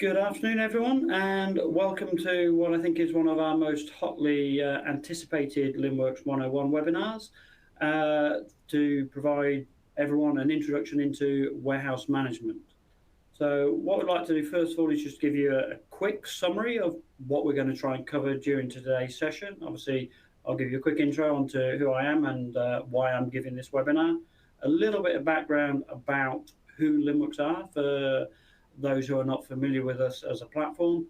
Good afternoon, everyone, and welcome to what I think is one of our most hotly anticipated Linnworks 101 webinars to provide everyone an introduction into warehouse management. So what we'd like to do first of all is just give you a quick summary of what we're going to try and cover during today's session. Obviously, I'll give you a quick intro onto who I am and why I'm giving this webinar, a little bit of background about who Linnworks are for those who are not familiar with us as a platform,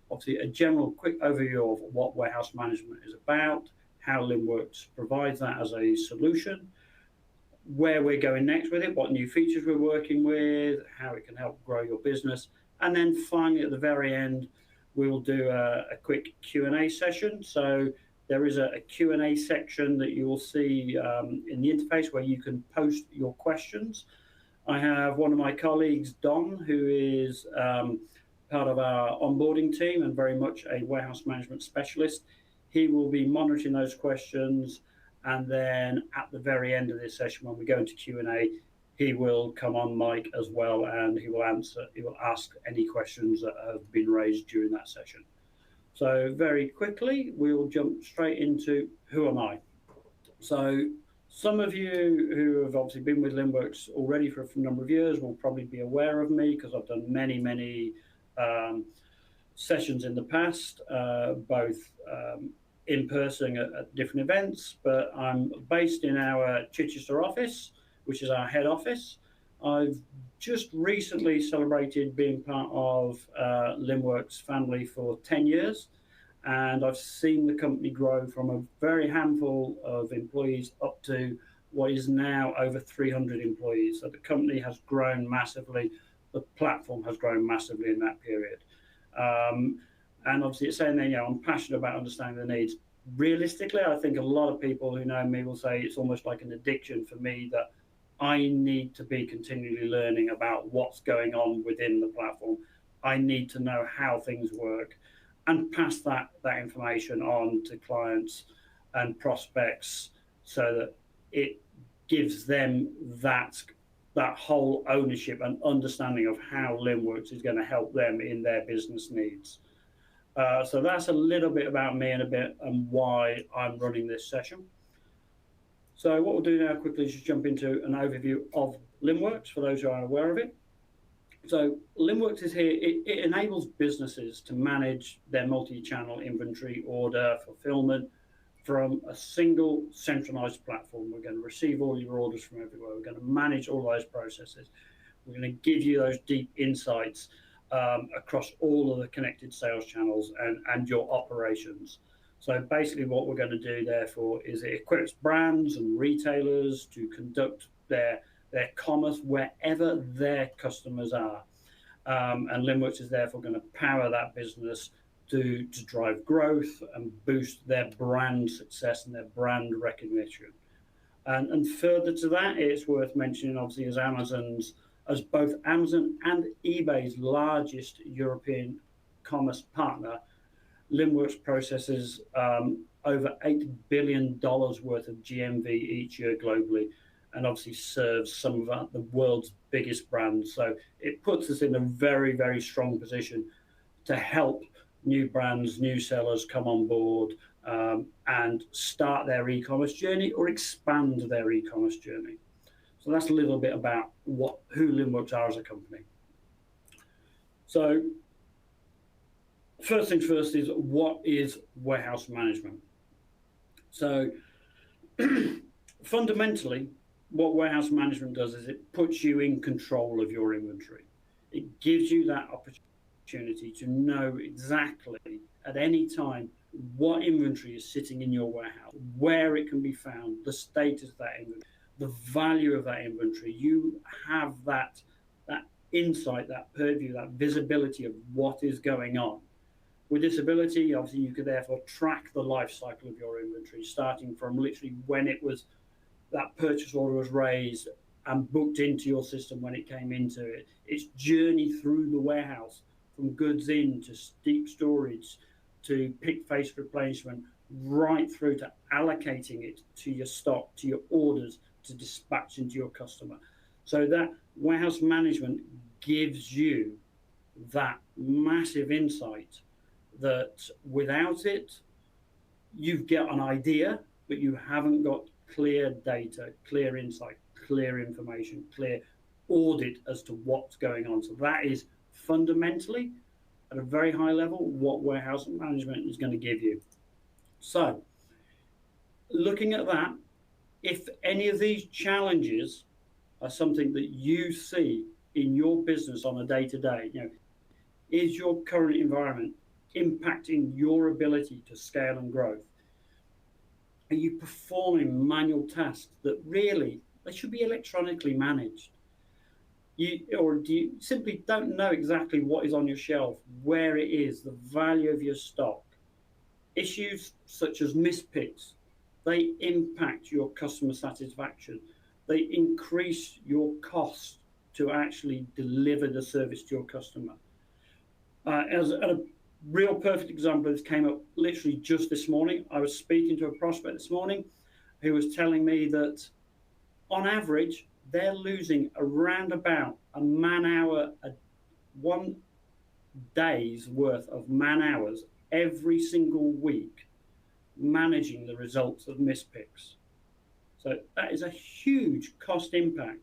obviously a general quick overview of what warehouse management is about, how Linnworks provides that as a solution, where we're going next with it, what new features we're working with, how it can help grow your business, and then finally at the very end we'll do a quick Q&A session. So there is a Q&A section that you will see in the interface where you can post your questions. I have one of my colleagues, Don, who is part of our onboarding team and very much a warehouse management specialist. He will be monitoring those questions, and then at the very end of this session, when we go into Q&A, he will come on mic as well, and he will ask any questions that have been raised during that session. So very quickly, we'll jump straight into who am I? So some of you who have obviously been with Linnworks already for a number of years will probably be aware of me because I've done many sessions in the past, both in person at different events, but I'm based in our Chichester office, which is our head office. I've just recently celebrated being part of Linnworks family for 10 years. And I've seen the company grow from a very handful of employees up to what is now over 300 employees. So the company has grown massively. The platform has grown massively in that period. And obviously it's saying that, I'm passionate about understanding the needs. Realistically, I think a lot of people who know me will say it's almost like an addiction for me that I need to be continually learning about what's going on within the platform. I need to know how things work and pass that information on to clients and prospects so that it gives them that whole ownership and understanding of how Linnworks is going to help them in their business needs. So that's a little bit about me and why I'm running this session. So what we'll do now quickly is just jump into an overview of Linnworks for those who aren't aware of it. So Linnworks is here. It enables businesses to manage their multi-channel inventory, order, fulfillment from a single centralized platform. We're going to receive all your orders from everywhere. We're going to manage all those processes. We're going to give you those deep insights across all of the connected sales channels and your operations. So basically what we're going to do therefore is it equips brands and retailers to conduct their commerce wherever their customers are. And Linnworks is therefore going to power that business to drive growth and boost their brand success and their brand recognition. And further to that, it's worth mentioning, obviously, as both Amazon and eBay's largest European commerce partner, Linnworks processes over $8 billion worth of GMV each year globally, and obviously serves some of the world's biggest brands. So it puts us in a very, very strong position to help new brands, new sellers come on board and start their e-commerce journey or expand their e-commerce journey. So that's a little bit about who Linnworks are as a company. So first things first is, what is warehouse management? So fundamentally, what warehouse management does is it puts you in control of your inventory. It gives you that opportunity to know exactly at any time what inventory is sitting in your warehouse, where it can be found, the status of that inventory, the value of that inventory. You have that insight, that purview, that visibility of what is going on. With this ability, obviously, you could therefore track the life cycle of your inventory, starting from literally when that purchase order was raised and booked into your system when it came into it, its journey through the warehouse from goods in to deep storage to pick face replenishment, right through to allocating it to your stock, to your orders, to dispatching to your customer. So that warehouse management gives you that massive insight that without it, you've got an idea, but you haven't got clear data, clear insight, clear information, clear audit as to what's going on. So that is fundamentally, at a very high level, what warehouse management is going to give you. So looking at that, if any of these challenges are something that you see in your business on a day-to-day, is your current environment impacting your ability to scale and grow? Are you performing manual tasks that really they should be electronically managed? Or do you simply don't know exactly what is on your shelf, where it is, the value of your stock? Issues such as mispicks, they impact your customer satisfaction. They increase your cost to actually deliver the service to your customer. As a real perfect example, this came up literally just this morning. I was speaking to a prospect this morning who was telling me that on average, they're losing around about a man hour, 1 day's worth of man hours every single week managing the results of mispicks. So that is a huge cost impact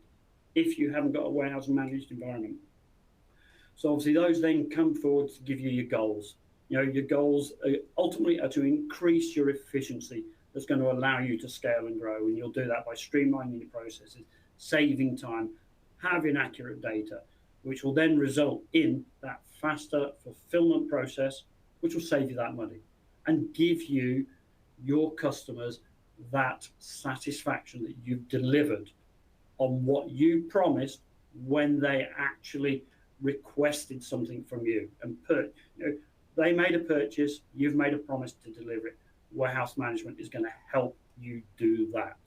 if you haven't got a warehouse managed environment. So obviously those then come forward to give you your goals. Your goals ultimately are to increase your efficiency. That's going to allow you to scale and grow, and you'll do that by streamlining your processes, saving time, having accurate data, which will then result in that faster fulfillment process, which will save you that money and give you, your customers, that satisfaction that you've delivered on what you promised when they actually requested something from you. And they made a purchase, you've made a promise to deliver it. Warehouse management is going to help you do that.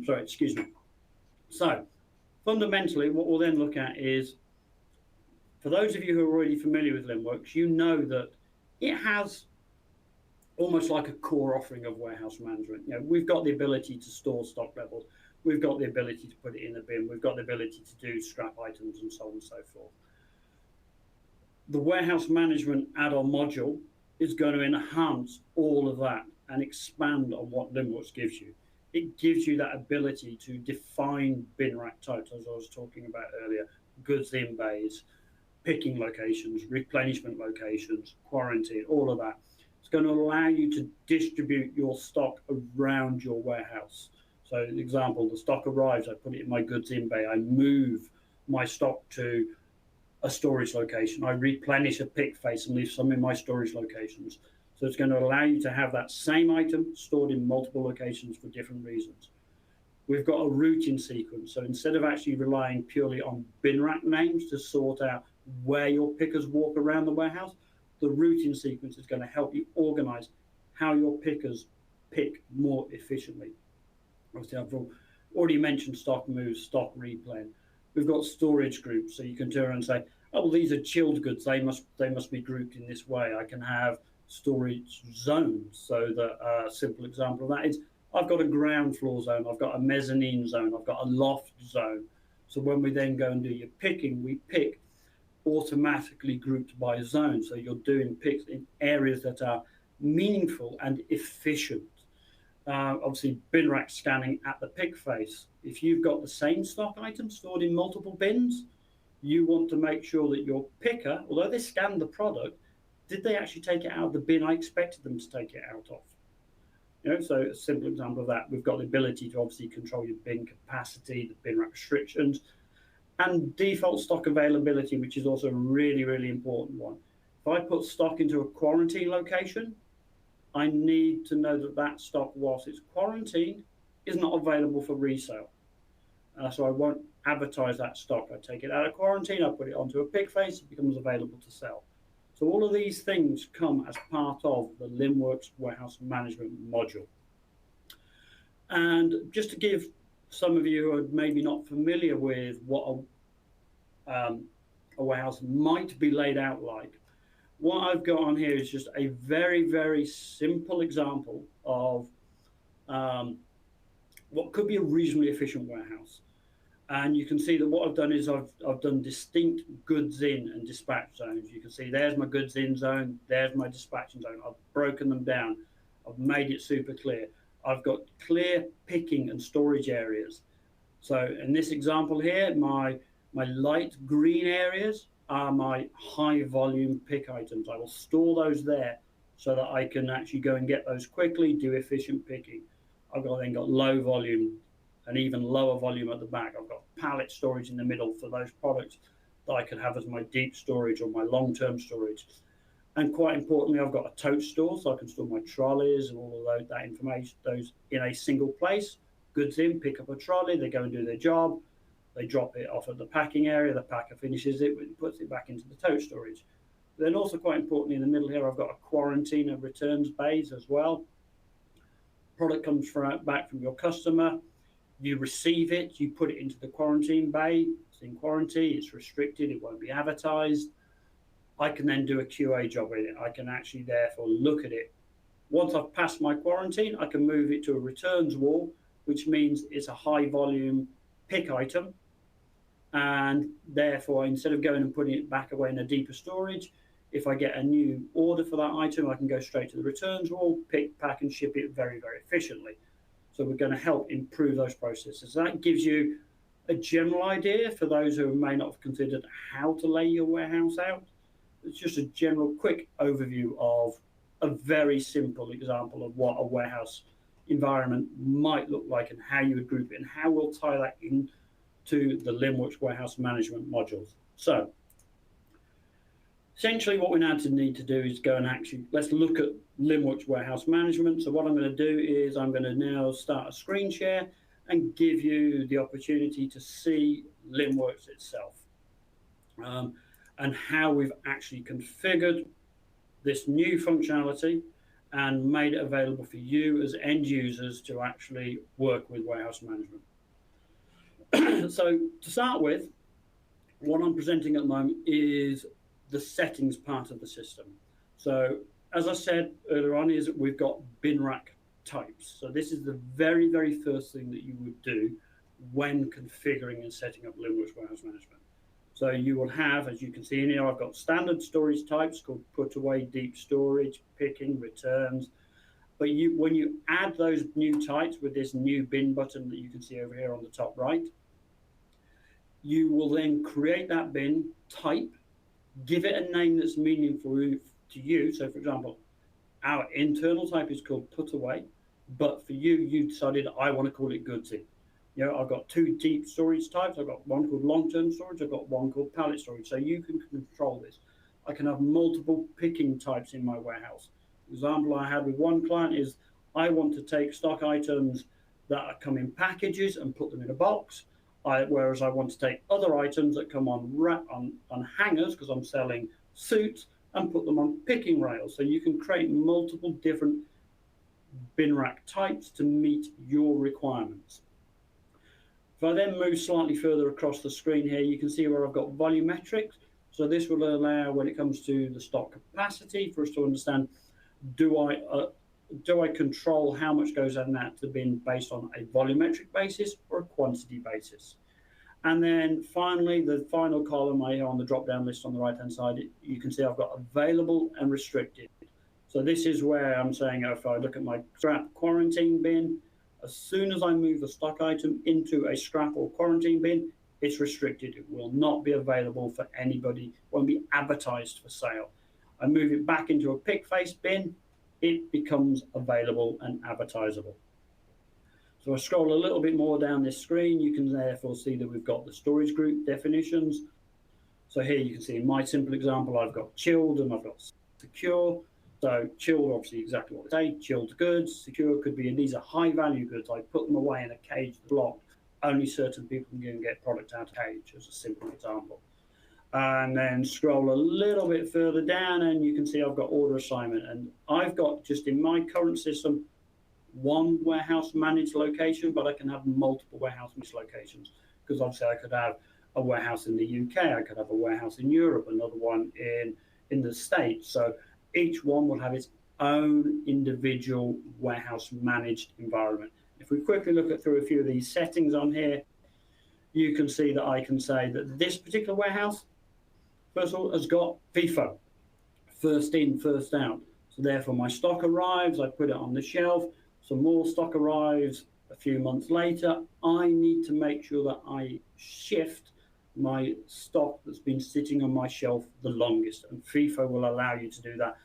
Sorry, excuse me. So fundamentally, what we'll then look at is, for those of you who are already familiar with Linnworks, you know that it has almost like a core offering of warehouse management. We've got the ability to store stock levels. We've got the ability to put it in the bin. We've got the ability to do scrap items and so on and so forth. The warehouse management add-on module is going to enhance all of that and expand on what Linnworks gives you. It gives you that ability to define bin rack types, as I was talking about earlier, goods in bays, picking locations, replenishment locations, quarantine, all of that. It's going to allow you to distribute your stock around your warehouse. So, an example, the stock arrives, I put it in my goods in bay, I move my stock to a storage location, I replenish a pick face and leave some in my storage locations. So it's going to allow you to have that same item stored in multiple locations for different reasons. We've got a routing sequence. So instead of actually relying purely on bin rack names to sort out where your pickers walk around the warehouse, the routing sequence is going to help you organize how your pickers pick more efficiently. Obviously, I've already mentioned stock moves, stock replen. We've got storage groups, so you can turn around and say, oh, well, these are chilled goods. They must be grouped in this way. I can have storage zones. So the simple example of that is, I've got a ground floor zone, I've got a mezzanine zone, I've got a loft zone. So when we then go and do your picking, we pick automatically grouped by zone. So you're doing picks in areas that are meaningful and efficient. Obviously, bin rack scanning at the pick face. If you've got the same stock item stored in multiple bins, you want to make sure that your picker, although they scanned the product, did they actually take it out of the bin I expected them to take it out of? So a simple example of that, we've got the ability to obviously control your bin capacity, the bin rack restrictions, and default stock availability, which is also a really, really important one. If I put stock into a quarantine location, I need to know that that stock, whilst it's quarantined, is not available for resale. So I won't advertise that stock. I take it out of quarantine, I put it onto a pick face, it becomes available to sell. So all of these things come as part of the Linnworks warehouse management module. And just to give some of you who are maybe not familiar with what a warehouse might be laid out like, what I've got on here is just a very, very simple example of what could be a reasonably efficient warehouse. And you can see that what I've done is I've done distinct goods in and dispatch zones. You can see there's my goods in zone, there's my dispatching zone. I've broken them down. I've made it super clear. I've got clear picking and storage areas. So in this example here, my light green areas are my high volume pick items. I will store those there so that I can actually go and get those quickly, do efficient picking. Then got low volume and even lower volume at the back. I've got pallet storage in the middle for those products that I could have as my deep storage or my long-term storage. And quite importantly, I've got a tote store, so I can store my trolleys and all of that information, those in a single place. Goods in, pick up a trolley, they go and do their job, they drop it off at the packing area, the packer finishes it, puts it back into the tote storage. Then also quite importantly in the middle here, I've got a quarantine of returns bays as well. Product comes back from your customer, you receive it, you put it into the quarantine bay, it's in quarantine, it's restricted, it won't be advertised. I can then do a QA job in it. I can actually therefore look at it. Once I've passed my quarantine, I can move it to a returns wall, which means it's a high volume pick item. And therefore, instead of going and putting it back away in a deeper storage, if I get a new order for that item, I can go straight to the returns wall, pick, pack, and ship it very, very efficiently. So we're going to help improve those processes. That gives you a general idea for those who may not have considered how to lay your warehouse out. It's just a general quick overview of a very simple example of what a warehouse environment might look like and how you would group it and how we'll tie that into the Linnworks warehouse management modules. So essentially what we now need to do is go and actually, let's look at Linnworks warehouse management. So what I'm going to do is I'm going to now start a screen share and give you the opportunity to see Linnworks itself and how we've actually configured this new functionality and made it available for you as end users to actually work with warehouse management. So to start with, what I'm presenting at the moment is the settings part of the system. So as I said earlier on, is we've got bin rack types. So this is the very, very first thing that you would do when configuring and setting up Linnworks warehouse management. So you will have, as you can see in here, I've got standard storage types called put away, deep storage, picking, returns. But when you add those new types with this new bin button that you can see over here on the top right, you will then create that bin type, give it a name that's meaningful to you. So for example, our internal type is called put away, but for you, you decided I want to call it goods in. You know, I've got two deep storage types. I've got one called long-term storage. I've got one called pallet storage. So you can control this. I can have multiple picking types in my warehouse. The example I had with one client is I want to take stock items that come in packages and put them in a box. Whereas I want to take other items that come on hangers because I'm selling suits and put them on picking rails. So you can create multiple different bin rack types to meet your requirements. If I then move slightly further across the screen here, you can see where I've got volumetrics. So this will allow, when it comes to the stock capacity, for us to understand, do I control how much goes in that to bin based on a volumetric basis or a quantity basis? And then finally, the final column here on the drop-down list on the right-hand side, you can see I've got available and restricted. So this is where I'm saying if I look at my scrap quarantine bin, as soon as I move a stock item into a scrap or quarantine bin, it's restricted. It will not be available for anybody, won't be advertised for sale. I move it back into a pick face bin, it becomes available and advertisable. So I scroll a little bit more down this screen, you can therefore see that we've got the storage group definitions. So here you can see in my simple example, I've got chilled and I've got secure. So chilled, obviously exactly what they say, chilled goods. Secure could be, and these are high value goods. I put them away in a cage blocked. Only certain people can go and get product out of cage, as a simple example. And then scroll a little bit further down and you can see I've got order assignment. And I've got just in my current system, one warehouse managed location, but I can have multiple warehouse managed locations because obviously I could have a warehouse in the UK, I could have a warehouse in Europe, another one in the States. So each one will have its own individual warehouse managed environment. If we quickly look through a few of these settings on here, you can see that I can say that this particular warehouse, first of all, has got FIFO, first in, first out. So therefore my stock arrives, I put it on the shelf, some more stock arrives a few months later. I need to make sure that I shift my stock that's been sitting on my shelf the longest, and FIFO will allow you to do that,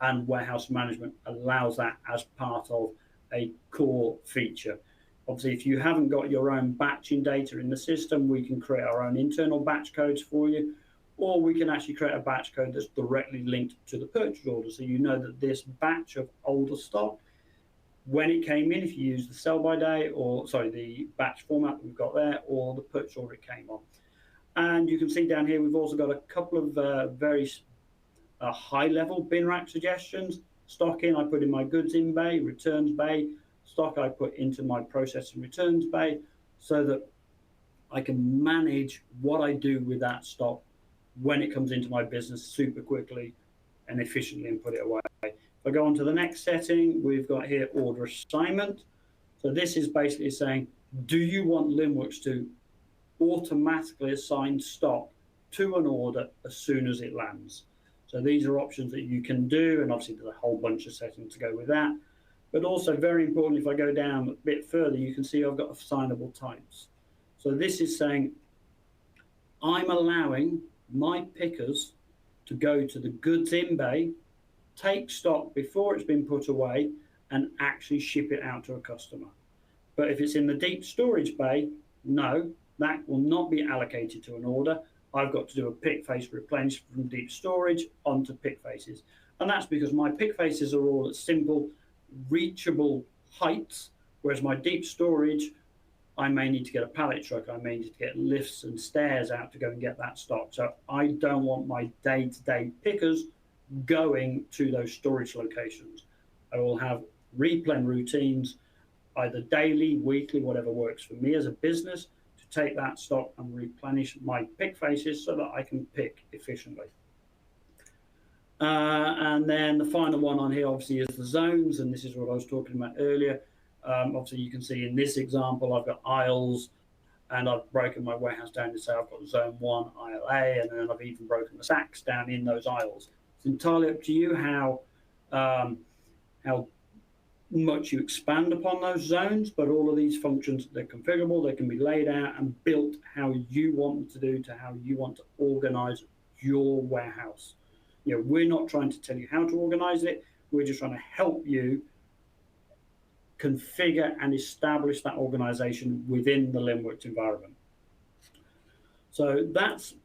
and warehouse management allows that as part of a core feature. Obviously, if you haven't got your own batching data in the system, we can create our own internal batch codes for you, or we can actually create a batch code that's directly linked to the purchase order. So you know that this batch of older stock, when it came in, if you use the sell by day, or sorry, the batch format that we've got there, or the purchase order it came on. And you can see down here, we've also got a couple of very high-level bin rack suggestions. Stock in, I put in my goods in bay, returns bay. Stock I put into my process and returns bay, so that I can manage what I do with that stock when it comes into my business super quickly and efficiently, and put it away. If I go on to the next setting, we've got here order assignment. So this is basically saying, do you want Linnworks to automatically assign stock to an order as soon as it lands? So these are options that you can do, and obviously there's a whole bunch of settings to go with that. But also, very important, if I go down a bit further, you can see I've got assignable types. So this is saying I'm allowing my pickers to go to the goods in bay, take stock before it's been put away, and actually ship it out to a customer. But if it's in the deep storage bay, no, that will not be allocated to an order. I've got to do a pick face replenish from deep storage onto pick faces. And that's because my pick faces are all at simple, reachable heights, whereas my deep storage, I may need to get a pallet truck, I may need to get lifts and stairs out to go and get that stock. So I don't want my day-to-day pickers going to those storage locations. I will have replen routines, either daily, weekly, whatever works for me as a business, to take that stock and replenish my pick faces so that I can pick efficiently. And then the final one on here obviously is the zones, and this is what I was talking about earlier. Obviously you can see in this example I've got aisles, and I've broken my warehouse down to say I've got zone 1, aisle A, and then I've even broken the stacks down in those aisles. It's entirely up to you how much you expand upon those zones, but all of these functions, they're configurable, they can be laid out and built how you want them to do, to how you want to organize your warehouse. You know, we're not trying to tell you how to organize it, we're just trying to help you configure and establish that organization within the Linnworks environment. So that's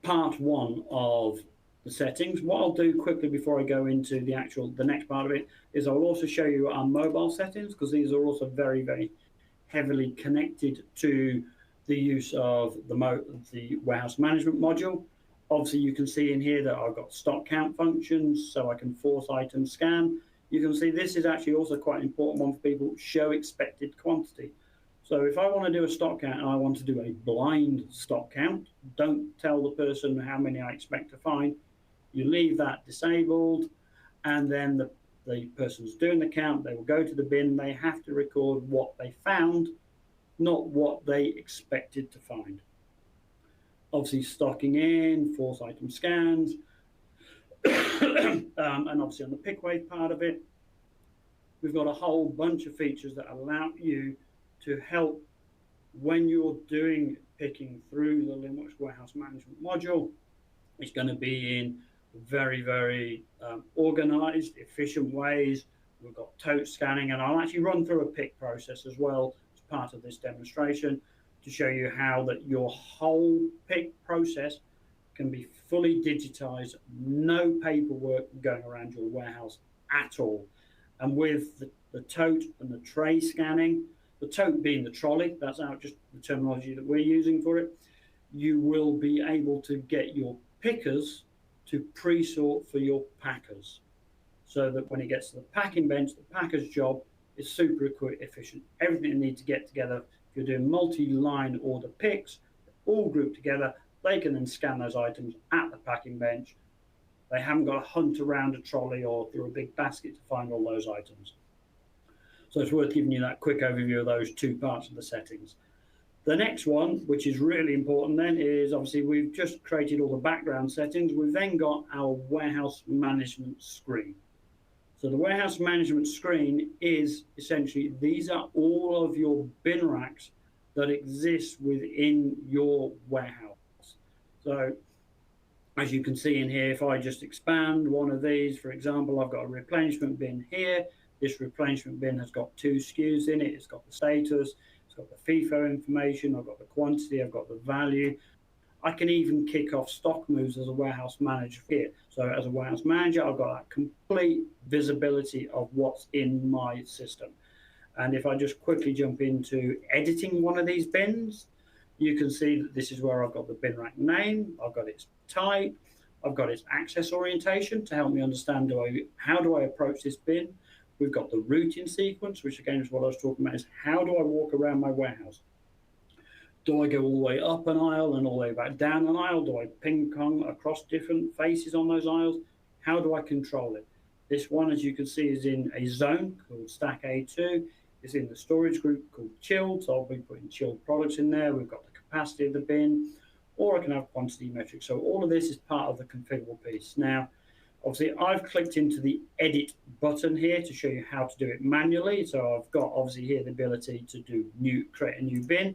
part one of the settings. What I'll do quickly before I go into the next part of it is I'll also show you our mobile settings, because these are also very, very heavily connected to the use of the warehouse management module. Obviously, you can see in here that I've got stock count functions, so I can force item scan. You can see this is actually also quite an important one for people, show expected quantity. So if I want to do a stock count and I want to do a blind stock count, don't tell the person how many I expect to find. You leave that disabled, and then the person's doing the count, they will go to the bin, they have to record what they found, not what they expected to find. Obviously stocking in, force item scans, and obviously on the pickwave part of it, we've got a whole bunch of features that allow you to help when you're doing picking through the Linnworks warehouse management module. It's going to be in very, very organized, efficient ways. We've got tote scanning, and I'll actually run through a pick process as well as part of this demonstration to show you how that your whole pick process can be fully digitized, no paperwork going around your warehouse at all. And with the tote and the tray scanning, the tote being the trolley, that's just the terminology that we're using for it, you will be able to get your pickers to pre-sort for your packers, so that when it gets to the packing bench, the packer's job is super quick, efficient. Everything they need to get together. If you're doing multi-line order picks, all grouped together, they can then scan those items at the packing bench. They haven't got to hunt around a trolley or through a big basket to find all those items. So it's worth giving you that quick overview of those two parts of the settings. The next one, which is really important then, is obviously we've just created all the background settings. We've then got our warehouse management screen. So the warehouse management screen is essentially, these are all of your bin racks that exist within your warehouse. So as you can see in here, if I just expand one of these, for example, I've got a replenishment bin here. This replenishment bin has got 2 SKUs in it. It's got the status, it's got the FIFO information, I've got the quantity, I've got the value. I can even kick off stock moves as a warehouse manager here. So as a warehouse manager, I've got that complete visibility of what's in my system. And if I just quickly jump into editing one of these bins, you can see that this is where I've got the bin rack name, I've got its type, I've got its access orientation to help me understand how do I approach this bin. We've got the routing sequence, which again is what I was talking about, is how do I walk around my warehouse? Do I go all the way up an aisle and all the way back down an aisle? Do I ping pong across different faces on those aisles? How do I control it? This one, as you can see, is in a zone called Stack A2. It's in the storage group called chilled, so I'll be putting chilled products in there. We've got the capacity of the bin, or I can have quantity metrics. So all of this is part of the configurable piece. Now, obviously, I've clicked into the edit button here to show you how to do it manually. So I've got obviously here the ability to create a new bin.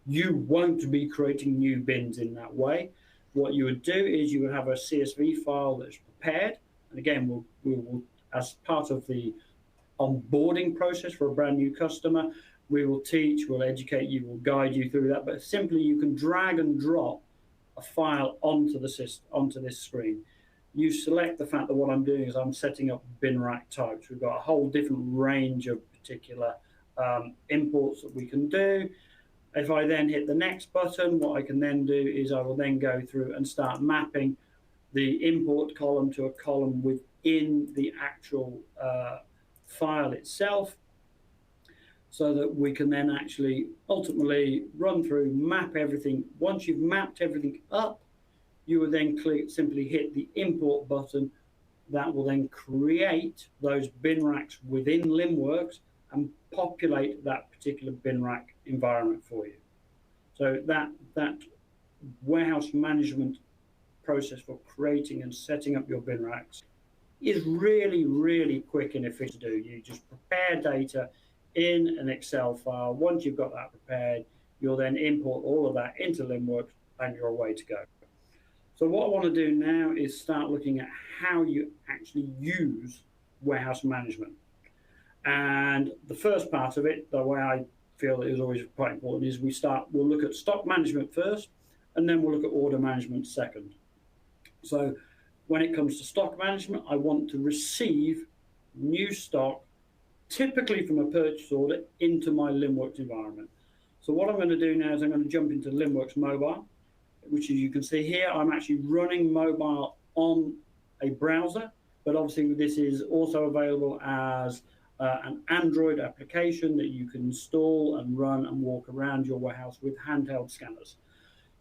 You won't be creating new bins in that way. What you would do is you would have a CSV file that's prepared. And again, we will, as part of the onboarding process for a brand new customer, we will teach, we'll educate you, we'll guide you through that. But simply you can drag and drop a file onto the system, onto this screen. You select the fact that what I'm doing is I'm setting up bin rack types. We've got a whole different range of particular imports that we can do. If I then hit the next button, what I can then do is I will then go through and start mapping the import column to a column within the actual file itself, so that we can then actually ultimately run through, map everything. Once you've mapped everything up, you will then simply hit the import button. That will then create those bin racks within Linnworks and populate that particular bin rack environment for you. So that warehouse management process for creating and setting up your bin racks is really, really quick and efficient to do. You just prepare data in an Excel file. Once you've got that prepared, you'll then import all of that into Linnworks and you're away to go. So what I want to do now is start looking at how you actually use warehouse management. And the first part of it, the way I feel is always quite important, is we'll look at stock management first, and then we'll look at order management second. So when it comes to stock management, I want to receive new stock, typically from a purchase order, into my Linnworks environment. So what I'm going to do now is I'm going to jump into Linnworks Mobile, which, as you can see here, I'm actually running mobile on a browser, but obviously this is also available as an Android application that you can install and run and walk around your warehouse with handheld scanners.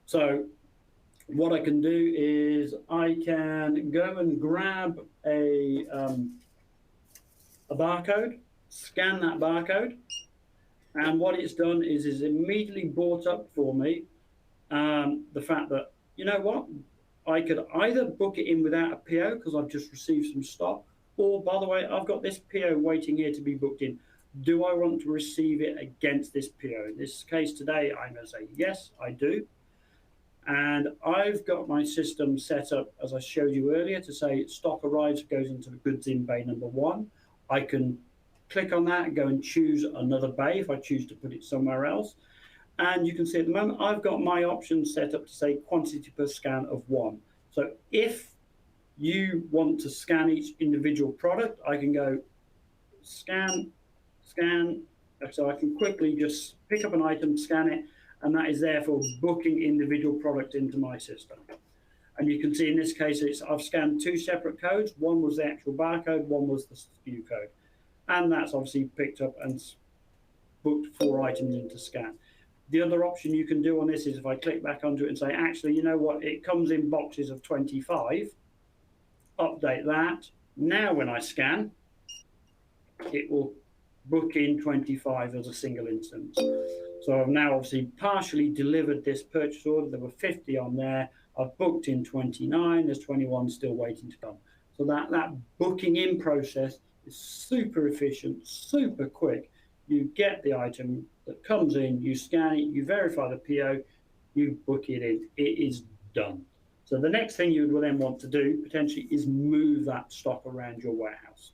So what I can do is I can go and grab a barcode, scan that barcode, and what it's done is immediately brought up for me the fact that, you know what, I could either book it in without a PO because I've just received some stock, or, by the way, I've got this PO waiting here to be booked in. Do I want to receive it against this PO? In this case today, I'm going to say, yes, I do. And I've got my system set up, as I showed you earlier, to say stock arrives, goes into the goods in bay number 1. I can click on that and go and choose another bay if I choose to put it somewhere else. And you can see at the moment, I've got my options set up to say quantity per scan of 1. So if you want to scan each individual product, I can go scan, scan. So I can quickly just pick up an item, scan it, and that is therefore booking individual product into my system. And you can see in this case, I've scanned 2 separate codes. One was the actual barcode, one was the SKU code. And that's obviously picked up and booked 4 items into scan. The other option you can do on this is if I click back onto it and say, actually, you know what, it comes in boxes of 25, update that. Now when I scan, it will book in 25 as a single instance. So I've now obviously partially delivered this purchase order. There were 50 on there. I've booked in 29. There's 21 still waiting to come. So that booking in process is super efficient, super quick. You get the item that comes in, you scan it, you verify the PO, you book it in. It is done. So the next thing you would then want to do potentially is move that stock around your warehouse.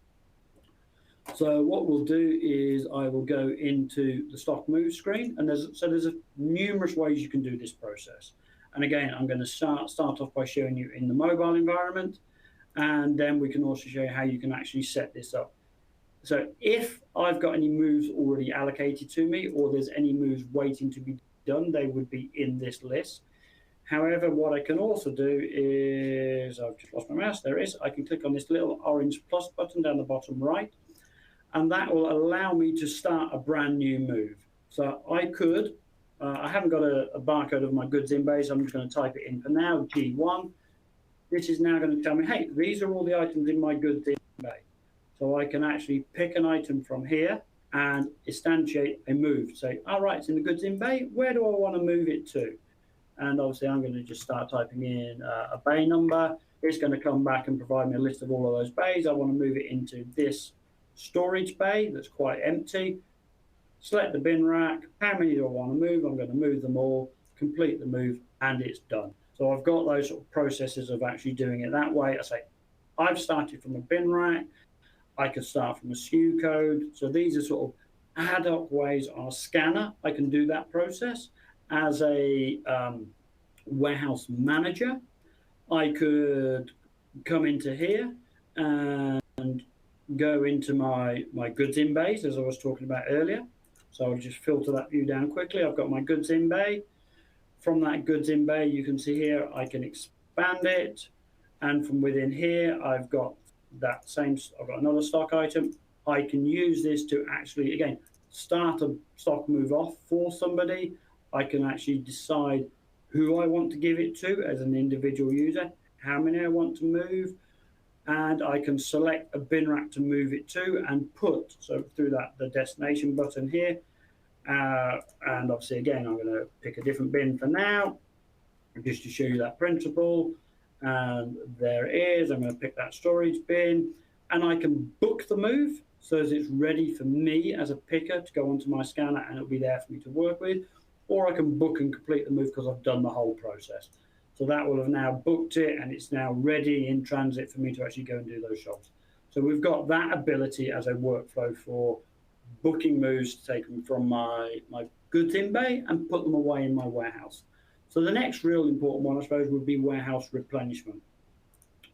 So what we'll do is I will go into the stock move screen, and there's numerous ways you can do this process. And again, I'm going to start off by showing you in the mobile environment, and then we can also show you how you can actually set this up. So if I've got any moves already allocated to me, or there's any moves waiting to be done, they would be in this list. However, what I can also do is, I've just lost my mouse, there it is. I can click on this little orange plus button down the bottom right, and that will allow me to start a brand new move. So I could, I haven't got a barcode of my goods in base, I'm just going to type it in for now, G1. This is now going to tell me, hey, these are all the items in my goods in bay. So I can actually pick an item from here and instantiate a move. Say, all right, it's in the goods in bay, where do I want to move it to? And obviously I'm going to just start typing in a bay number. It's going to come back and provide me a list of all of those bays. I want to move it into this storage bay that's quite empty. Select the bin rack. How many do I want to move? I'm going to move them all, complete the move, and it's done. So I've got those sort of processes of actually doing it that way. I say, I've started from a bin rack. I could start from a SKU code. So these are sort of ad hoc ways on a scanner. I can do that process. As a warehouse manager, I could come into here and go into my goods in bays, as I was talking about earlier. So I'll just filter that view down quickly. I've got my goods in bay. From that goods in bay, you can see here, I can expand it. And from within here, I've got that same, I've got another stock item. I can use this to actually, again, start a stock move off for somebody. I can actually decide who I want to give it to as an individual user, how many I want to move, and I can select a bin rack to move it to and put, so through the destination button here, and obviously again, I'm going to pick a different bin for now, just to show you that principle, and there it is. I'm going to pick that storage bin, and I can book the move so that it's ready for me as a picker to go onto my scanner, and it'll be there for me to work with. Or I can book and complete the move because I've done the whole process. So that will have now booked it, and it's now ready in transit for me to actually go and do those shops. So we've got that ability as a workflow for booking moves to take them from my goods in bay and put them away in my warehouse. So the next real important one, I suppose, would be warehouse replenishment.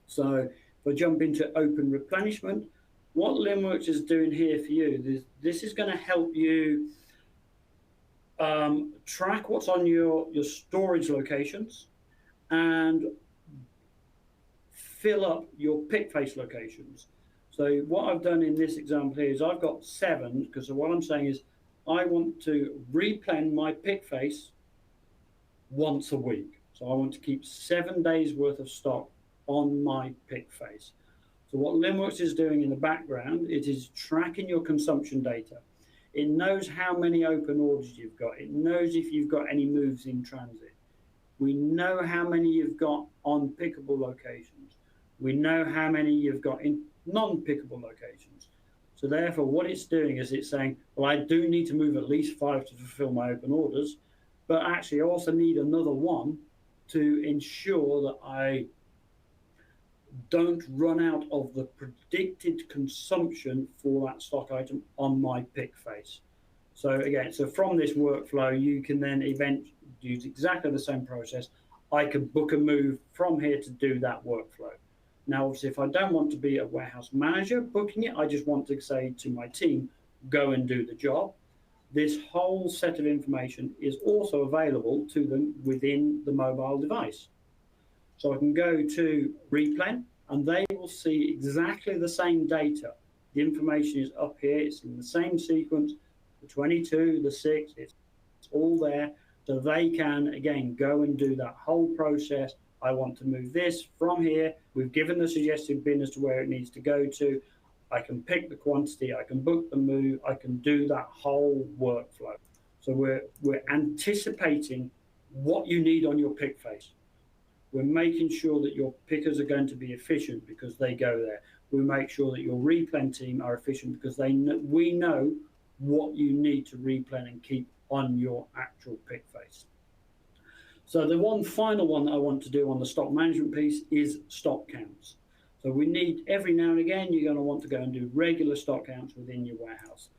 So if I jump into open replenishment, what Linnworks is doing here for you, this is going to help you track what's on your storage locations and fill up your pick face locations. So what I've done in this example here is I've got 7, because what I'm saying is I want to replenish my pick face once a week. So I want to keep 7 days worth of stock on my pick face. So what Linnworks is doing in the background, it is tracking your consumption data. It knows how many open orders you've got. It knows if you've got any moves in transit. We know how many you've got on pickable locations. We know how many you've got in non-pickable locations. So therefore, what it's doing is it's saying, well, I do need to move at least 5 to fulfill my open orders, but actually I also need another 1 to ensure that I don't run out of the predicted consumption for that stock item on my pick face. So again, so from this workflow, you can then use exactly the same process. I can book a move from here to do that workflow. Now, obviously, if I don't want to be a warehouse manager booking it, I just want to say to my team, go and do the job. This whole set of information is also available to them within the mobile device. So I can go to replen, and they will see exactly the same data. The information is up here. It's in the same sequence, the 22, the 6, it's all there. So they can, again, go and do that whole process. I want to move this from here. We've given the suggested bin as to where it needs to go to. I can pick the quantity, I can book the move, I can do that whole workflow. So we're anticipating what you need on your pick face. We're making sure that your pickers are going to be efficient because they go there. We make sure that your replen team are efficient because we know what you need to replen and keep on your actual pick face. So the one final one that I want to do on the stock management piece is stock counts. So we need, every now and again, you're going to want to go and do regular stock counts within your warehouse.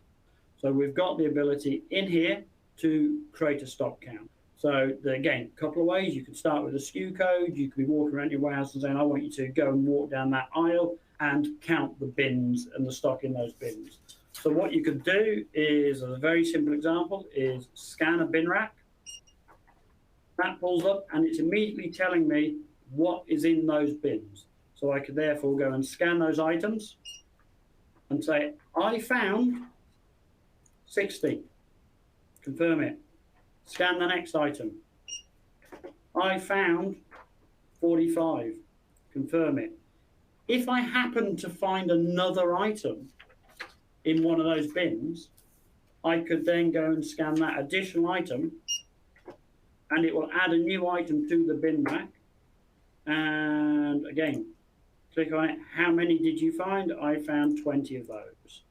So we've got the ability in here to create a stock count. So again, a couple of ways. You can start with a SKU code. You could be walking around your warehouse and saying, I want you to go and walk down that aisle and count the bins and the stock in those bins. So what you could do is, as a very simple example, is scan a bin rack. That pulls up and it's immediately telling me what is in those bins. So I could therefore go and scan those items and say, I found 60. Confirm it. Scan the next item. I found 45. Confirm it. If I happen to find another item in one of those bins, I could then go and scan that additional item and it will add a new item to the bin rack. And again, click on it. How many did you find? I found 20 of those.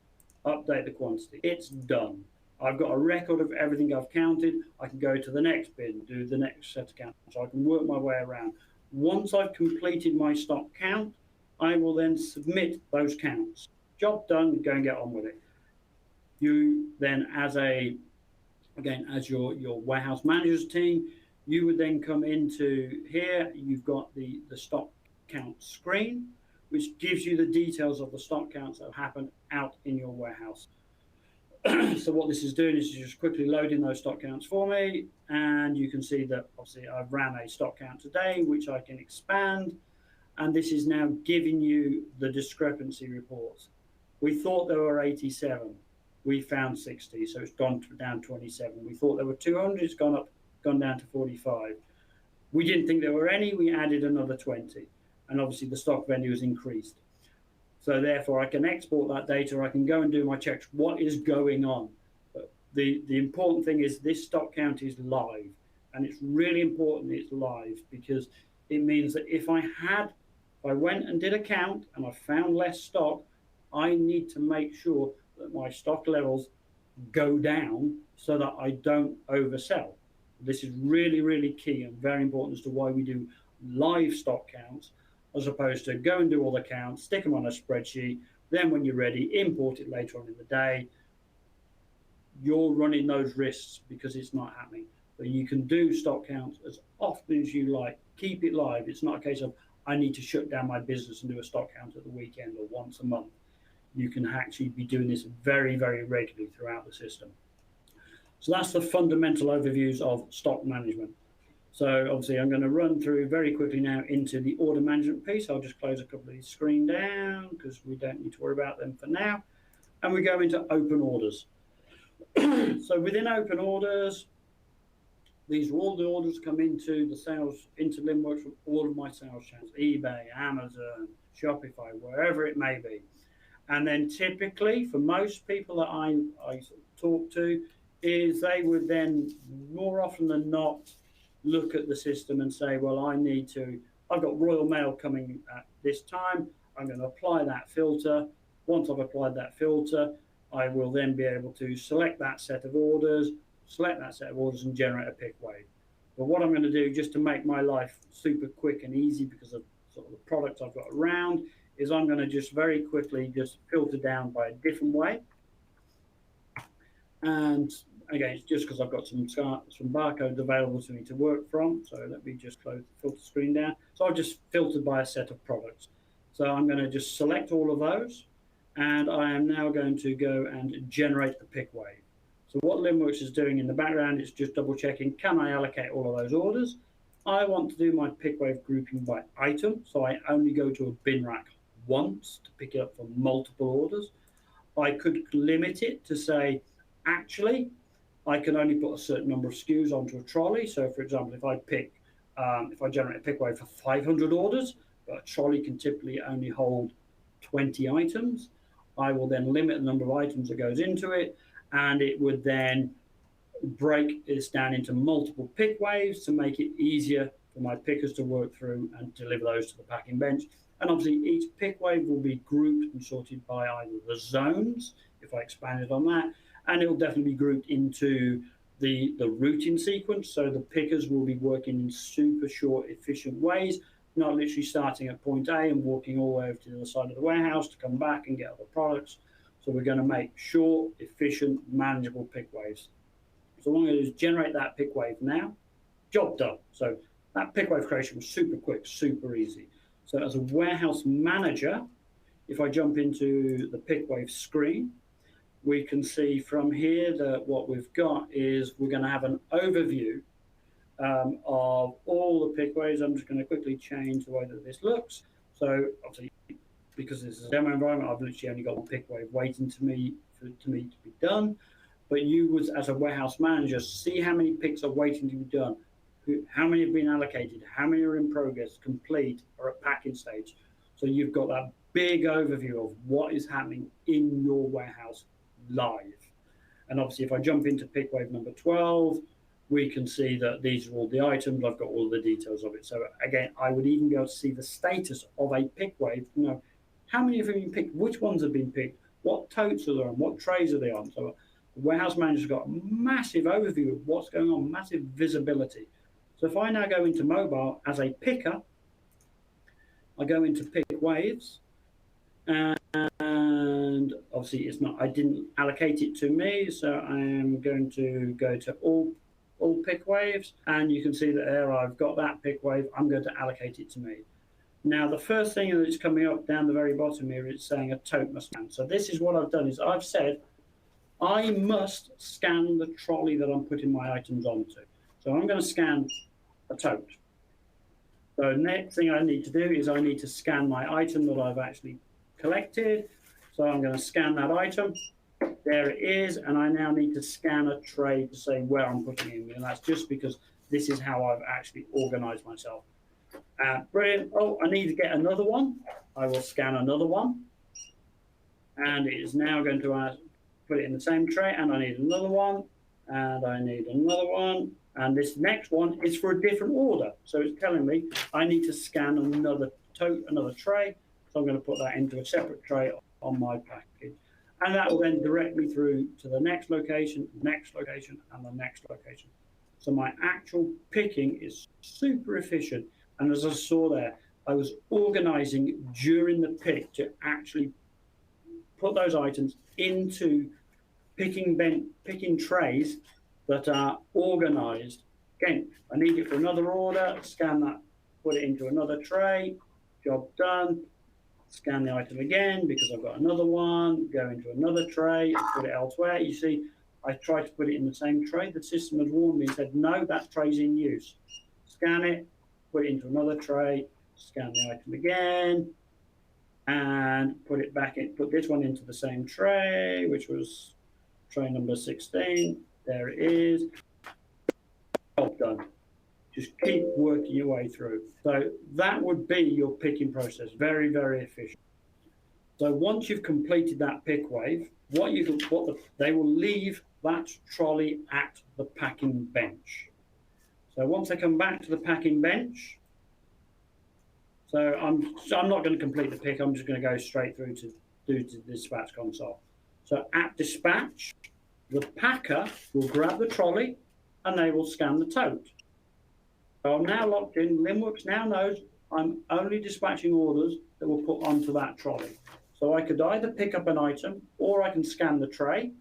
Update the quantity. It's done. I've got a record of everything I've counted. I can go to the next bin, do the next set of counts. So I can work my way around. Once I've completed my stock count, I will then submit those counts. Job done, go and get on with it. You then, as your warehouse manager's team, you would then come into here. You've got the stock count screen, which gives you the details of the stock counts that have happened out in your warehouse. So what this is doing is just quickly loading those stock counts for me, and you can see that obviously I've ran a stock count today, which I can expand, and this is now giving you the discrepancy reports. We thought there were 87, we found 60, so it's gone down 27. We thought there were 200, it's gone down to 45. We didn't think there were any, we added another 20, and obviously the stock value has increased. So therefore, I can export that data. I can go and do my checks. What is going on? But the important thing is this stock count is live. And it's really important it's live because it means that if I went and did a count and I found less stock, I need to make sure that my stock levels go down so that I don't oversell. This is really, really key and very important as to why we do live stock counts, as opposed to go and do all the counts, stick them on a spreadsheet, then when you're ready, import it later on in the day. You're running those risks because it's not happening. But you can do stock counts as often as you like. Keep it live. It's not a case of, I need to shut down my business and do a stock count at the weekend or once a month. You can actually be doing this very, very regularly throughout the system. So that's the fundamental overviews of stock management. So obviously I'm going to run through very quickly now into the order management piece. I'll just close a couple of these screen down because we don't need to worry about them for now. And we go into open orders. So within open orders, these are all the orders come into the sales, into Linnworks from all of my sales channels, eBay, Amazon, Shopify, wherever it may be. And then typically for most people that I talk to is they would then more often than not look at the system and say, well, I've got Royal Mail coming at this time. I'm going to apply that filter. Once I've applied that filter, I will then be able to select that set of orders and generate a pick wave. But what I'm going to do just to make my life super quick and easy because of sort of the products I've got around is I'm going to just very quickly just filter down by a different way. And again, it's just because I've got some barcodes available to me to work from. So let me just close the filter screen down. So I've just filtered by a set of products. So I'm going to just select all of those. And I am now going to go and generate a pick wave. So what Linnworks is doing in the background is just double checking, can I allocate all of those orders? I want to do my pick wave grouping by item. So I only go to a bin rack once to pick it up for multiple orders. I could limit it to say, actually, I can only put a certain number of SKUs onto a trolley. So for example, if I generate a pick wave for 500 orders, but a trolley can typically only hold 20 items, I will then limit the number of items that goes into it, and it would then break this down into multiple pick waves to make it easier for my pickers to work through and deliver those to the packing bench. And obviously each pick wave will be grouped and sorted by either the zones, if I expanded on that, and it will definitely be grouped into the routing sequence. So the pickers will be working in super short, efficient ways, not literally starting at point A and walking all the way over to the other side of the warehouse to come back and get other products. So we're going to make short, efficient, manageable pick waves. So what I'm going to do is generate that pick wave now. Job done. So that pick wave creation was super quick, super easy. So as a warehouse manager, if I jump into the pick wave screen, we can see from here that what we've got is we're going to have an overview of all the pick waves. I'm just going to quickly change the way that this looks. So obviously, because this is a demo environment, I've literally only got one pick wave waiting to me to be done. But you would, as a warehouse manager, see how many picks are waiting to be done, how many have been allocated, how many are in progress, complete, or at packing stage. So you've got that big overview of what is happening in your warehouse live. And obviously, if I jump into pick wave number 12, we can see that these are all the items. I've got all the details of it. So again, I would even be able to see the status of a pick wave. You know, how many have been picked, which ones have been picked, what totes are they on, what trays are they on. So the warehouse manager's got a massive overview of what's going on, massive visibility. So if I now go into mobile as a picker, I go into pick waves, and obviously it's not, I didn't allocate it to me, so I am going to go to all pick waves, and you can see that there I've got that pick wave. I'm going to allocate it to me. Now the first thing that's coming up down the very bottom here is saying a tote must scan. So this is what I've done, is I've said I must scan the trolley that I'm putting my items onto. So I'm going to scan a tote. So next thing I need to do is I need to scan my item that I've actually collected. So I'm going to scan that item. There it is. And I now need to scan a tray to say where I'm putting it in. And that's just because this is how I've actually organized myself. Brilliant. Oh, I need to get another one. I will scan another one. And it is now going to put it in the same tray. And I need another one. And I need another one. And this next one is for a different order. So it's telling me I need to scan another tote, another tray. So I'm going to put that into a separate tray on my package. And that will then direct me through to the next location, and the next location. So my actual picking is super efficient. And as I saw there, I was organizing during the pick to actually put those items into picking trays that are organized. Again, I need it for another order, scan that, put it into another tray, job done. Scan the item again because I've got another one, go into another tray, put it elsewhere. You see, I tried to put it in the same tray. The system had warned me and said, no, that tray's in use. Scan it, put it into another tray, scan the item again, and put it back in, put this one into the same tray, which was tray number 16. There it is. Job done. Just keep working your way through. So that would be your picking process. Very, very efficient. So once you've completed that pick wave, they will leave that trolley at the packing bench. So once they come back to the packing bench, so I'm not going to complete the pick. I'm just going to go straight through to the dispatch console. So at dispatch, the packer will grab the trolley and they will scan the tote. So I'm now locked in. Linnworks now knows I'm only dispatching orders that will put onto that trolley. So I could either pick up an item or I can scan the tray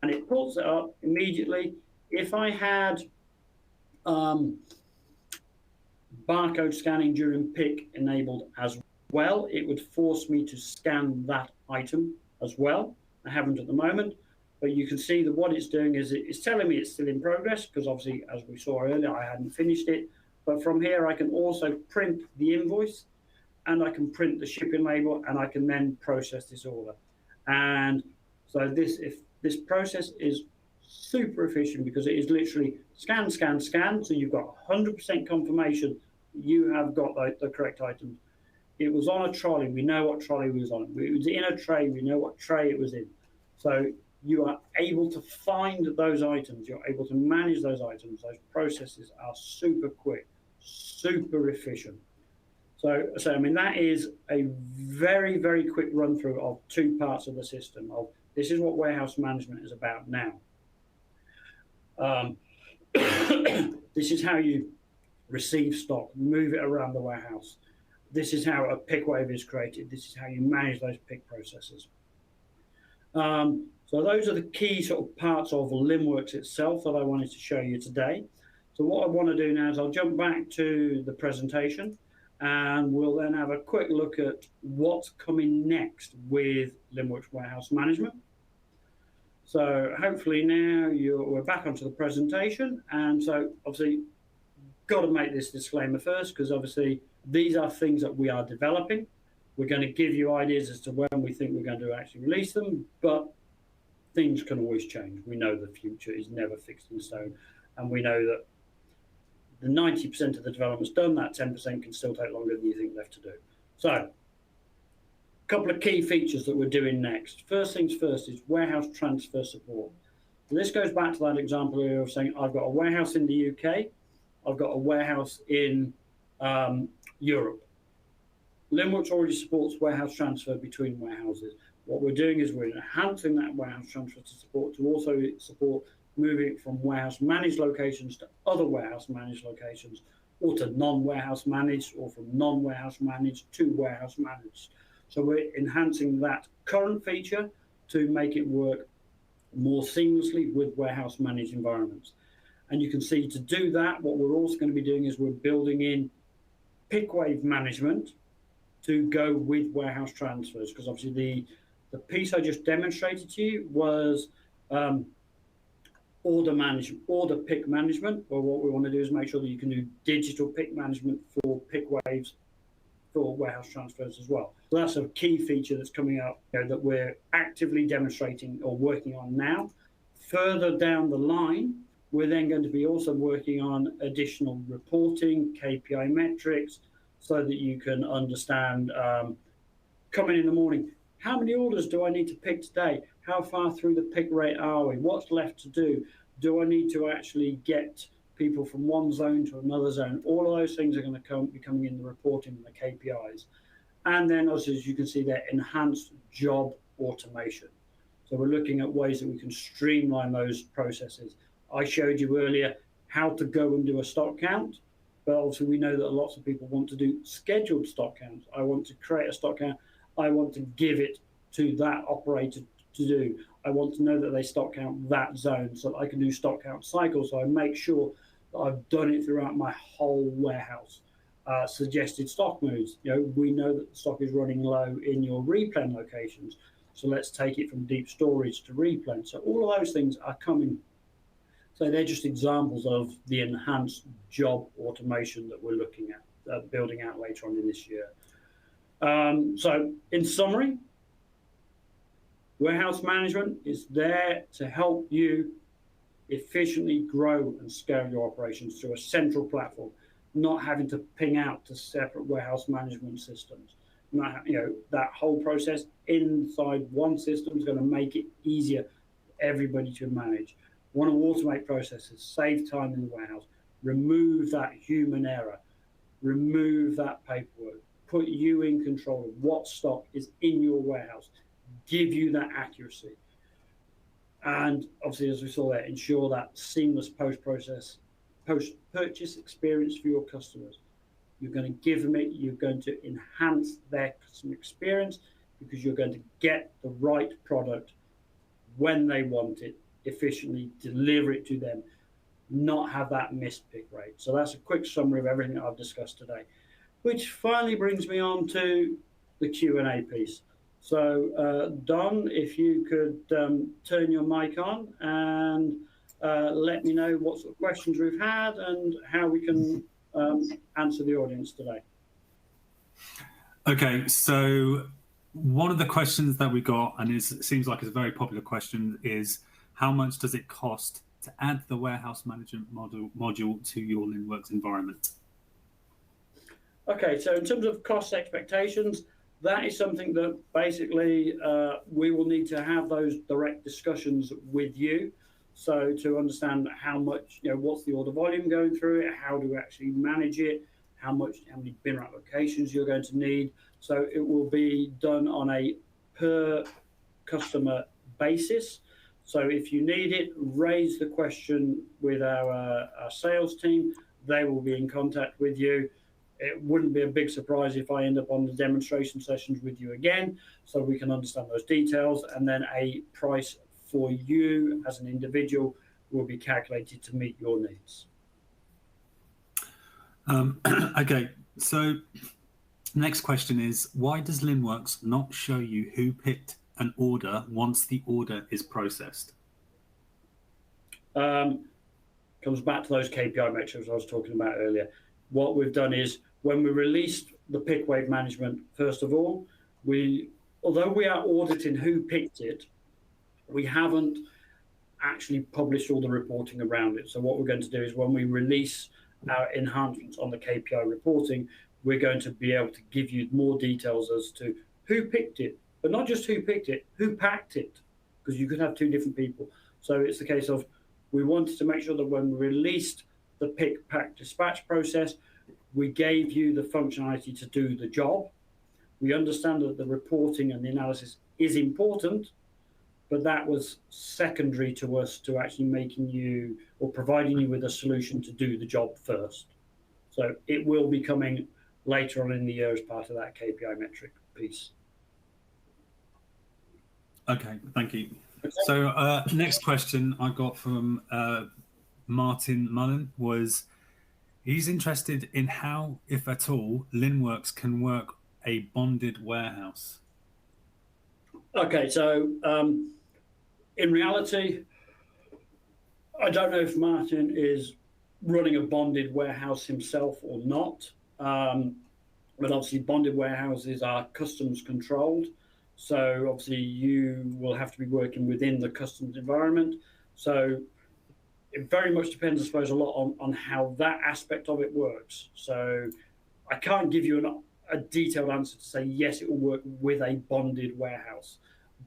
and it pulls it up immediately. If I had barcode scanning during pick enabled as well, it would force me to scan that item as well. I haven't at the moment. But you can see that what it's doing is it's telling me it's still in progress because obviously, as we saw earlier, I hadn't finished it. But from here, I can also print the invoice and I can print the shipping label and I can then process this order. And so this process is super efficient because it is literally scan, scan, scan. So you've got 100% confirmation you have got the correct items. it was on a trolley. We know what trolley it was on. It was in a tray. We know what tray it was in. So you are able to find those items. You're able to manage those items. Those processes are super quick, super efficient. So I mean, that is a very, very quick run through of two parts of the system. Of this is what warehouse management is about now. This is how you receive stock, move it around the warehouse. This is how a pick wave is created. This is how you manage those pick processes. So those are the key sort of parts of Linnworks itself that I wanted to show you today. So what I want to do now is I'll jump back to the presentation, and we'll then have a quick look at what's coming next with Linnworks Warehouse Management. So hopefully now we're back onto the presentation. And so obviously, got to make this disclaimer first, because obviously these are things that we are developing. We're going to give you ideas as to when we think we're going to actually release them, but things can always change. We know the future is never fixed in stone, and we know that the 90% of the development's done, that 10% can still take longer than you think left to do. So a couple of key features that we're doing next. First things first is warehouse transfer support. So this goes back to that example earlier of saying I've got a warehouse in the UK, I've got a warehouse in Europe. Linnworks already supports warehouse transfer between warehouses. What we're doing is we're enhancing that warehouse transfer to support, to also support moving from warehouse managed locations to other warehouse managed locations, or to non-warehouse managed, or from non-warehouse managed to warehouse managed. So we're enhancing that current feature to make it work more seamlessly with warehouse managed environments. And you can see to do that, what we're also going to be doing is we're building in pickwave management to go with warehouse transfers, because obviously the piece I just demonstrated to you was order pick management. Well, what we want to do is make sure that you can do digital pick management for pickwaves for warehouse transfers as well. So that's a key feature that's coming out, that we're actively demonstrating or working on now. Further down the line, we're then going to be also working on additional reporting, KPI metrics, so that you can understand, coming in the morning, how many orders do I need to pick today? How far through the pick rate are we? What's left to do? Do I need to actually get people from one zone to another zone? All of those things are going to be coming in the reporting and the KPIs. And then, as you can see there, enhanced job automation. So we're looking at ways that we can streamline those processes. I showed you earlier how to go and do a stock count, but obviously we know that lots of people want to do scheduled stock counts. I want to create a stock count. I want to give it to that operator to do. I want to know that they stock count that zone so that I can do stock count cycles. So I make sure that I've done it throughout my whole warehouse. Suggested stock moves. We know that the stock is running low in your replen locations. So let's take it from deep storage to replen. So all of those things are coming. So they're just examples of the enhanced job automation that we're looking at building out later on in this year. So in summary, warehouse management is there to help you efficiently grow and scale your operations through a central platform, not having to ping out to separate warehouse management systems. That whole process inside one system is going to make it easier for everybody to manage. Want to automate processes, save time in the warehouse, remove that human error, remove that paperwork, put you in control of what stock is in your warehouse, give you that accuracy. And obviously, as we saw there, ensure that seamless post-purchase experience for your customers. You're going to give them it, you're going to enhance their customer experience, because you're going to get the right product when they want it, efficiently deliver it to them, not have that missed pick rate. So that's a quick summary of everything that I've discussed today, which finally brings me on to the Q&A piece. So Don, if you could turn your mic on and let me know what sort of questions we've had and how we can answer the audience today. Okay, so one of the questions that we got, and it seems like it's a very popular question, is how much does it cost to add the warehouse management module to your Linnworks environment? Okay, so in terms of cost expectations, that is something that basically we will need to have those direct discussions with you. So to understand how much, what's the order volume going through it, how do we actually manage it, how many bin rack locations you're going to need. So it will be done on a per customer basis. So if you need it, raise the question with our sales team. They will be in contact with you. It wouldn't be a big surprise if I end up on the demonstration sessions with you again, so we can understand those details, and then a price for you as an individual will be calculated to meet your needs. Okay, so next question is, why does Linnworks not show you who picked an order once the order is processed? Comes back to those KPI metrics I was talking about earlier. What we've done is, when we released the pickwave management, first of all, although we are auditing who picked it, we haven't actually published all the reporting around it. So what we're going to do is, when we release our enhancements on the KPI reporting, we're going to be able to give you more details as to who picked it, but not just who picked it, who packed it, because you could have two different people. So it's the case of, we wanted to make sure that when we released the pick, pack, dispatch process, we gave you the functionality to do the job. We understand that the reporting and the analysis is important, but that was secondary to us to actually making you, or providing you with a solution to do the job first. So it will be coming later on in the year as part of that KPI metric piece. Okay, thank you. Okay. So next question I got from Martin Mullen was, he's interested in how, if at all, Linnworks can work a bonded warehouse. Okay, so in reality, I don't know if Martin is running a bonded warehouse himself or not, but obviously bonded warehouses are customs controlled. So obviously you will have to be working within the customs environment. So it very much depends, I suppose, a lot on how that aspect of it works. So I can't give you a detailed answer to say, yes, it will work with a bonded warehouse.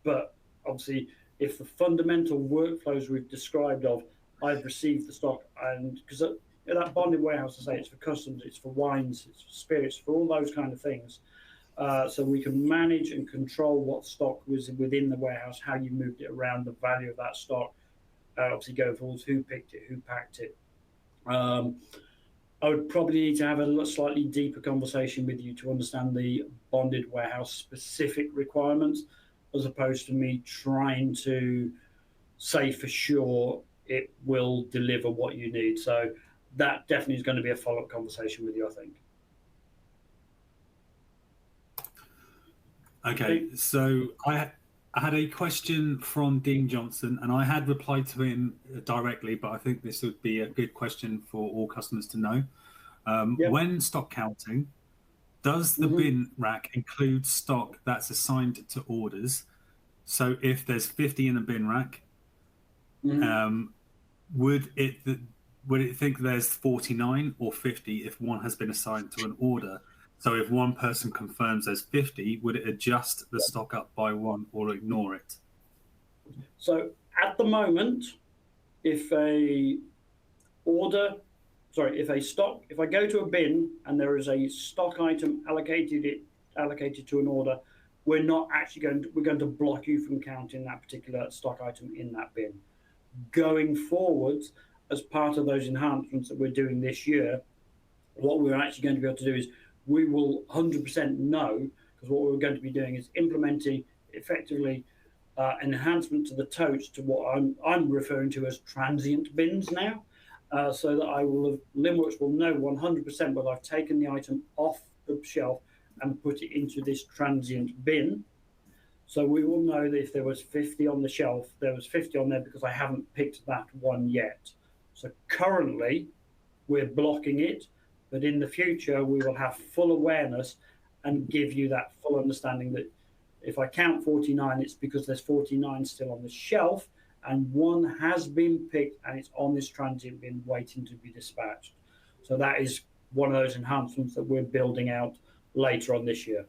But obviously, if the fundamental workflows we've described of, I've received the stock, and because that bonded warehouse, I say, it's for customs, it's for wines, it's for spirits, for all those kind of things. So we can manage and control what stock was within the warehouse, how you moved it around, the value of that stock, obviously going forward, who picked it, who packed it. I would probably need to have a slightly deeper conversation with you to understand the bonded warehouse specific requirements, as opposed to me trying to say for sure it will deliver what you need. So that definitely is going to be a follow-up conversation with you, I think. Okay, so I had a question from Dean Johnson, and I had replied to him directly, but I think this would be a good question for all customers to know. Yep. When stock counting, does the bin rack include stock that's assigned to orders? So if there's 50 in a bin rack, would it think there's 49 or 50 if one has been assigned to an order? So if one person confirms there's 50, would it adjust the stock up by one or ignore it? So at the moment, if I go to a bin and there is a stock item allocated to an order, we're not actually we're going to block you from counting that particular stock item in that bin. Going forwards, as part of those enhancements that we're doing this year, what we're actually going to be able to do is, we will 100% know, because what we're going to be doing is implementing effectively an enhancement to the totes to what I'm referring to as transient bins now, so that Linnworks will know 100% whether I've taken the item off the shelf and put it into this transient bin. So we will know that if there was 50 on the shelf, there was 50 on there because I haven't picked that one yet. So currently we're blocking it, but in the future we will have full awareness and give you that full understanding that if I count 49, it's because there's 49 still on the shelf and one has been picked and it's on this transient bin waiting to be dispatched. So that is one of those enhancements that we're building out later on this year.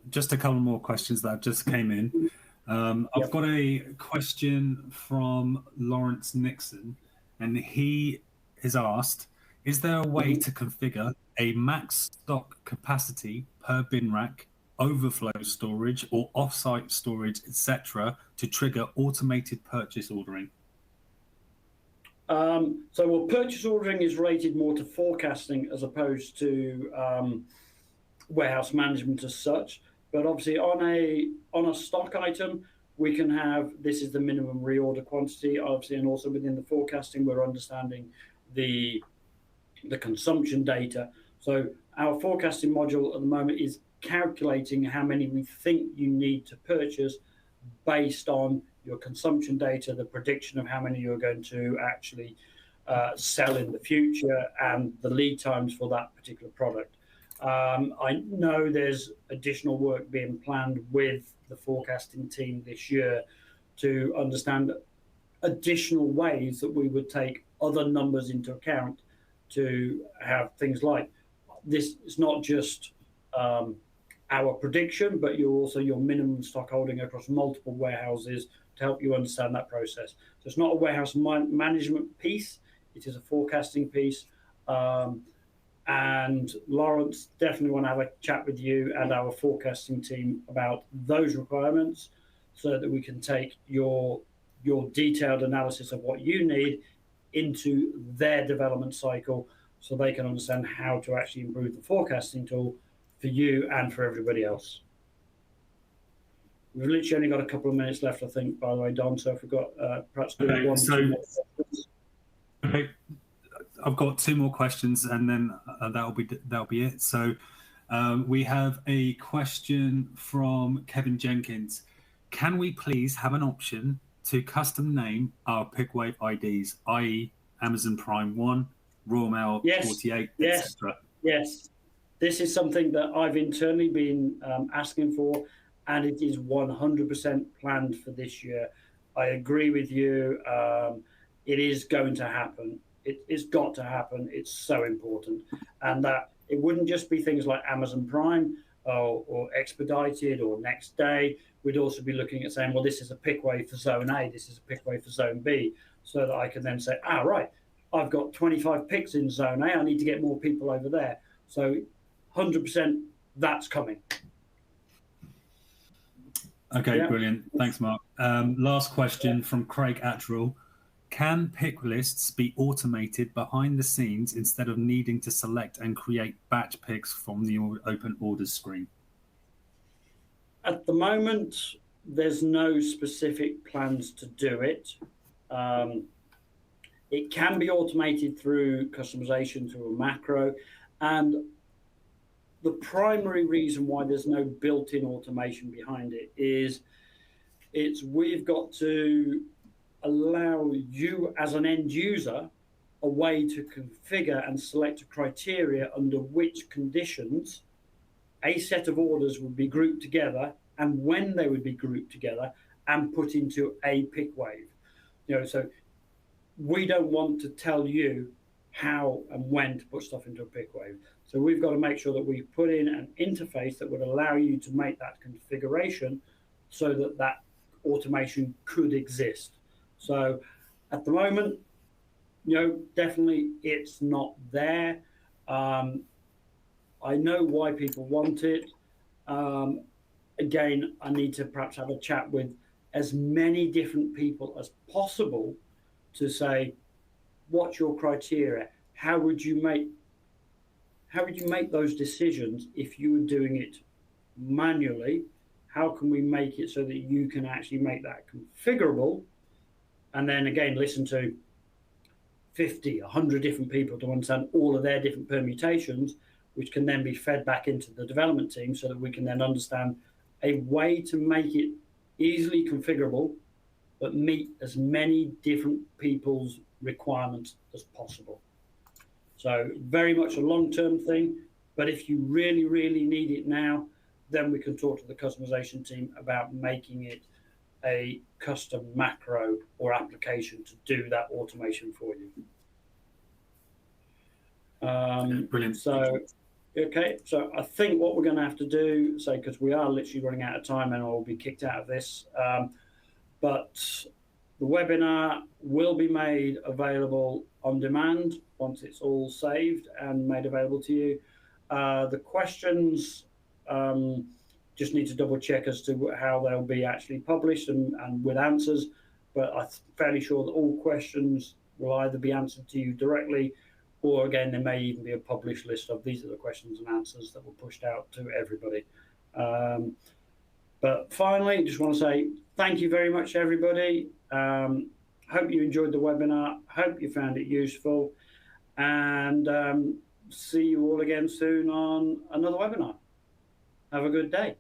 Just a couple more questions that just came in. I've got a question from Lawrence Nixon, and he has asked, is there a way to configure a max stock capacity per bin rack, overflow storage or offsite storage, etc., to trigger automated purchase ordering? So purchase ordering is rated more to forecasting as opposed to warehouse management as such. But obviously on a stock item, we can have, this is the minimum reorder quantity, obviously, and also within the forecasting, we're understanding the consumption data. So our forecasting module at the moment is calculating how many we think you need to purchase based on your consumption data, the prediction of how many you're going to actually sell in the future, and the lead times for that particular product. I know there's additional work being planned with the forecasting team this year to understand additional ways that we would take other numbers into account to have things like this. It's not just our prediction, but you're also your minimum stock holding across multiple warehouses to help you understand that process. So it's not a warehouse management piece, it is a forecasting piece. And Lawrence, definitely want to have a chat with you and our forecasting team about those requirements so that we can take your detailed analysis of what you need into their development cycle so they can understand how to actually improve the forecasting tool for you and for everybody else. We've literally only got a couple of minutes left, I think, by the way, Don, so if we've got perhaps do one or two more questions. Okay. I've got two more questions, and then that'll be it. So we have a question from Kevin Jenkins. Can we please have an option to custom name our pickwave IDs, i.e. Amazon Prime 1, Royal Mail 48, etc.? Yes. This is something that I've internally been asking for, and it is 100% planned for this year. I agree with you. It is going to happen. It's got to happen. It's so important. And that it wouldn't just be things like Amazon Prime or expedited or next day. We'd also be looking at saying, well, this is a pickwave for zone A, this is a pickwave for zone B, so that I can then say, right, I've got 25 picks in zone A, I need to get more people over there. So 100% that's coming. Okay, brilliant. Thanks, Mark. Last question from Craig Attrell. Can pick lists be automated behind the scenes instead of needing to select and create batch picks from the open orders screen? At the moment, there's no specific plans to do it. It can be automated through customization through a macro. And the primary reason why there's no built-in automation behind it is we've got to allow you as an end user a way to configure and select a criteria under which conditions a set of orders would be grouped together and when they would be grouped together and put into a pickwave. So we don't want to tell you how and when to put stuff into a pickwave. So we've got to make sure that we put in an interface that would allow you to make that configuration so that that automation could exist. So at the moment, definitely it's not there. I know why people want it. Again, I need to perhaps have a chat with as many different people as possible to say, what's your criteria? How would you make those decisions if you were doing it manually? How can we make it so that you can actually make that configurable? And then again, listen to 50, 100 different people to understand all of their different permutations, which can then be fed back into the development team so that we can then understand a way to make it easily configurable, but meet as many different people's requirements as possible. So very much a long-term thing, but if you really, really need it now, then we can talk to the customization team about making it a custom macro or application to do that automation for you. Brilliant. So, okay, so I think what we're going to have to do, say, because we are literally running out of time and I'll be kicked out of this, but the webinar will be made available on demand once it's all saved and made available to you. The questions, just need to double check as to how they'll be actually published and with answers, but I'm fairly sure that all questions will either be answered to you directly, or again, there may even be a published list of these are the questions and answers that were pushed out to everybody. But finally, just want to say thank you very much, everybody. Hope you enjoyed the webinar. Hope you found it useful. And see you all again soon on another webinar. Have a good day.